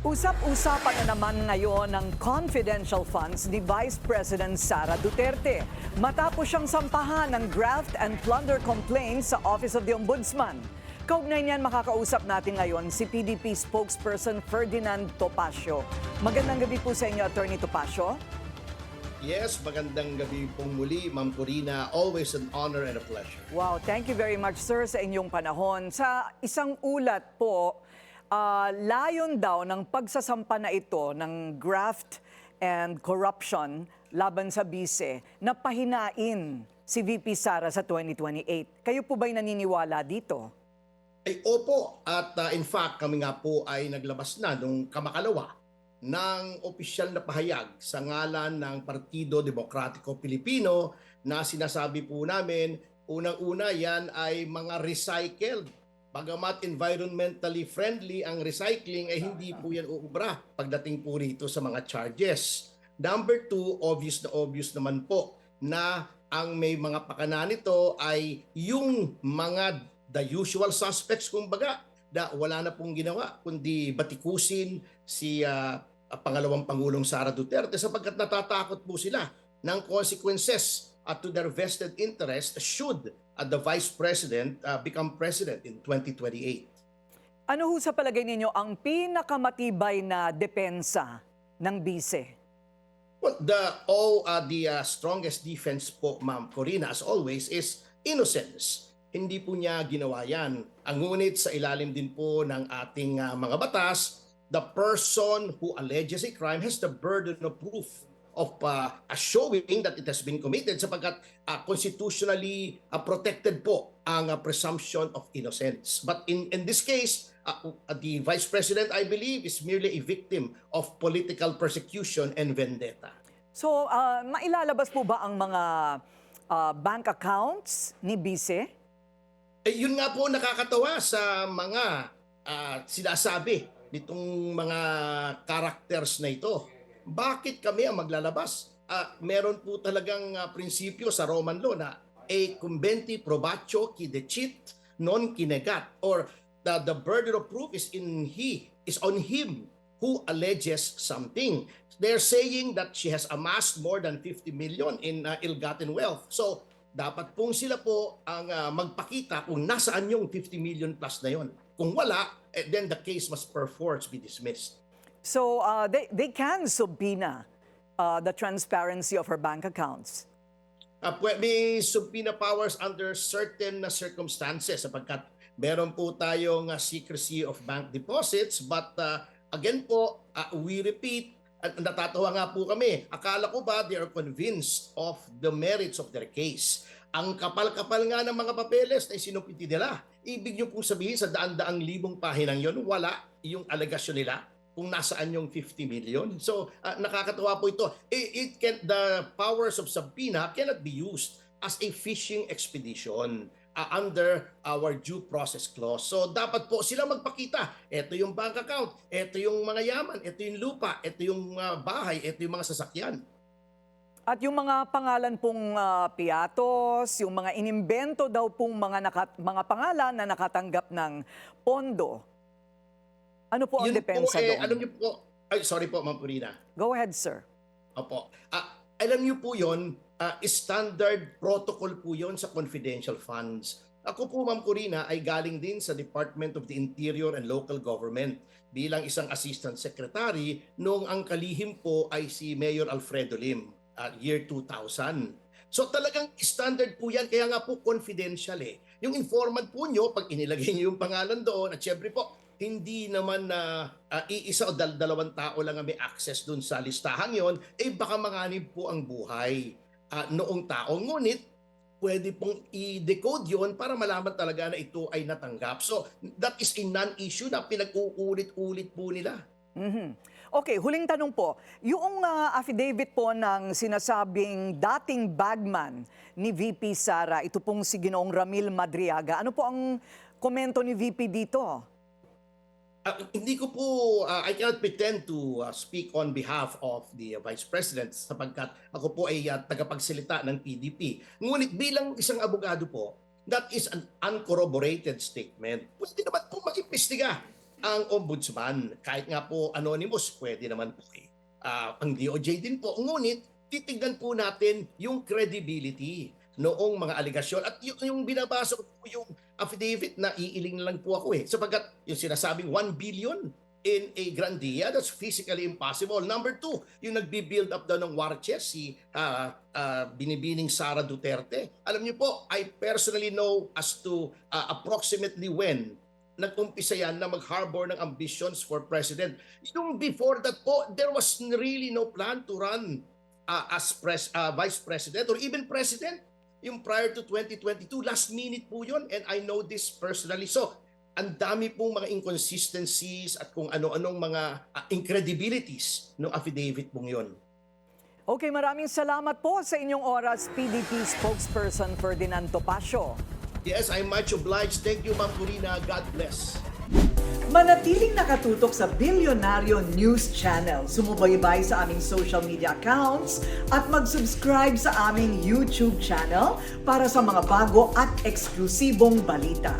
Usap-usapan na naman ngayon ng confidential funds ni Vice President Sara Duterte matapos siyang sampahan ng graft and plunder complaints sa Office of the Ombudsman. Kaugnay niyan, makakausap natin ngayon si PDP spokesperson Ferdinand Topacio. Magandang gabi po sa inyo, Attorney Topacio. Yes, magandang gabi pong muli, Ma'am Corina. Always an honor and a pleasure. Wow, thank you very much, sir, sa inyong panahon. Sa isang ulat po, layon daw ng pagsasampa na ito ng graft and corruption laban sa bise na pahinain si VP Sara sa 2028. Kayo po ba'y naniniwala dito? Ay opo, at in fact kami nga po ay naglabas na nung kamakalawa ng opisyal na pahayag sa ngalan ng Partido Demokratiko Pilipino na sinasabi po namin, unang-una yan ay mga recycled. Bagamat environmentally friendly ang recycling, ay hindi po yan uubra pagdating po rito sa mga charges. Number two, obvious naman po na ang may mga pakana nito ay yung mga the usual suspects kumbaga na wala na pong ginawa kundi batikusin si pangalawang Pangulong Sara Duterte sapagkat natatakot po sila ng consequences to their vested interest should the Vice President become President in 2028. Ano ho sa palagay ninyo ang pinakamatibay na depensa ng bise? Well, the strongest defense po, Ma'am Corina, as always, is innocence. Hindi po niya ginawa yan. Ang ngunit sa ilalim din po ng ating mga batas, the person who alleges a crime has the burden of proof of showing that it has been committed sapagkat constitutionally protected po ang presumption of innocence. But in this case, the Vice President, I believe, is merely a victim of political persecution and vendetta. So, mailalabas po ba ang mga bank accounts ni bise? Yun nga po nakakatawa sa mga sinasabi nitong mga characters na ito. Bakit kami ang maglalabas? Meron po talagang prinsipyo sa Roman law na a cumbenti probatio qui decit non qui negat, or the burden of proof is on him who alleges something. They're saying that she has amassed more than 50 million in ill-gotten wealth. So dapat pong sila po ang magpakita kung nasaan yung 50 million plus na yon. Kung wala, then the case must perforce be dismissed. So, they can subpoena the transparency of her bank accounts. May subpoena powers under certain circumstances sapagkat meron po tayong secrecy of bank deposits, but again po, we repeat, at natatawa nga po kami, akala ko ba they are convinced of the merits of their case. Ang kapal-kapal nga ng mga papeles na isinupiti nila. Ibig nyo pong sabihin sa daan-daang libong pahinang yon, wala yung alegasyon nila kung nasaan yung 50 million. So nakakatawa po ito. The powers of subpoena cannot be used as a fishing expedition under our due process clause. So dapat po sila magpakita. Ito yung bank account, ito yung mga yaman, ito yung lupa, ito yung bahay, ito yung mga sasakyan. At yung mga pangalan pong piatos, yung mga inimbento daw pong mga pangalan na nakatanggap ng pondo. Ano po ang depensa doon? Alam niyo po, sorry po, Ma'am Purina. Go ahead, sir. Opo. Alam niyo po yon, standard protocol po yon sa confidential funds. Ako po, Ma'am Corina, ay galing din sa Department of the Interior and Local Government bilang isang Assistant Secretary nung ang kalihim po ay si Mayor Alfredo Lim, year 2000. So talagang standard po yan, kaya nga po confidential eh. Yung informant po nyo, pag inilagay nyo yung pangalan doon, at syempre po, hindi naman na iisa o dalawang tao lang ang may access doon sa listahan yon, baka manganib po ang buhay noong tao. Ngunit, pwede pong i-decode yon para malaman talaga na ito ay natanggap. So, that is a non-issue na pinag-uulit-ulit po nila. Okay, huling tanong po. Yung affidavit po ng sinasabing dating bagman ni VP Sara, ito pong si Ginoong Ramil Madriaga, ano po ang komento ni VP dito? Hindi ko po, I cannot pretend to speak on behalf of the Vice President sapagkat ako po ay tagapagsalita ng PDP. Ngunit bilang isang abogado po, that is an uncorroborated statement. Pwede naman po mag-imbestiga ang ombudsman. Kahit nga po anonymous, pwede naman po eh. Ang DOJ din po. Ngunit, titignan po natin yung credibility noong mga aligasyon. At yung binabasa ko po yung affidavit na iiling na lang po ako eh. Sapagkat yung sinasabing 1 billion in a grandia, that's physically impossible. Number 2, yung nagbi-build up daw ng war chest, si binibining Sara Duterte. Alam niyo po, I personally know as to approximately when nag-umpisa yan na mag-harbor ng ambitions for president. Yung before that po, there was really no plan to run as vice president or even president. Yung prior to 2022, last minute po yun, and I know this personally. So, ang dami pong mga inconsistencies at kung ano-anong mga incredibilities ng affidavit pong yun. Okay, maraming salamat po sa inyong oras, PDP spokesperson Ferdinand Topacio. Yes, I'm much obliged. Thank you, Ma'am Corina. God bless. Manatiling nakatutok sa Bilyonaryo News Channel. Sumubaybay sa aming social media accounts at mag-subscribe sa aming YouTube channel para sa mga bago at eksklusibong balita.